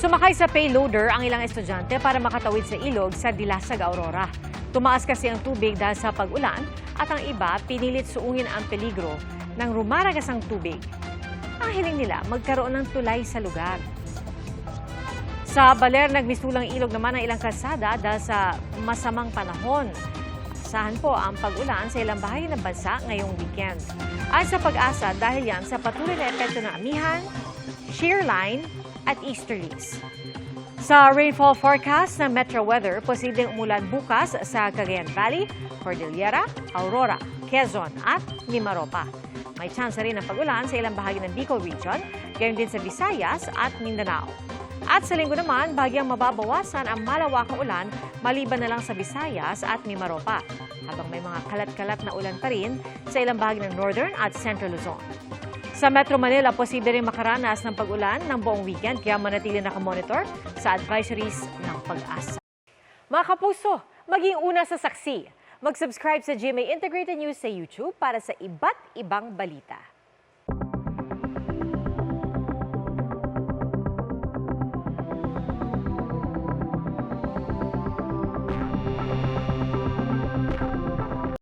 Sumakay sa payloader ang ilang estudyante para makatawid sa ilog sa Dilasag, Aurora. Tumaas kasi ang tubig dahil sa pag-ulan at ang iba pinilit suungin ang peligro ng rumaragasang tubig. Ang hiling nila magkaroon ng tulay sa lugar. Sa Baler, nagmisulang ilog naman ang ilang kalsada dahil sa masamang panahon. Asahan po ang pag-ulan sa ilang bahagi ng bansa ngayong weekend. At sa Pag-asa, dahil yan sa patuloy na epekto ng amihan, shear line at easterlies. Sa rainfall forecast ng Metro Weather, posibleng umulan bukas sa Cagayan Valley, Cordillera, Aurora, Quezon at Mimaropa. May chance rin ng pag-ulan sa ilang bahagi ng Bicol Region, gayon din sa Visayas at Mindanao. At sa linggo naman, bahagyang mababawasan ang malawakang ulan maliban na lang sa Visayas at Mimaropa, habang may mga kalat-kalat na ulan pa rin sa ilang bahagi ng Northern at Central Luzon. Sa Metro Manila, posible rin makaranas ng pag-ulan ng buong weekend, kaya manatili nakamonitor sa advisories ng Pag-asa. Mga kapuso, maging una sa saksi. Mag-subscribe sa GMA Integrated News sa YouTube para sa iba't ibang balita.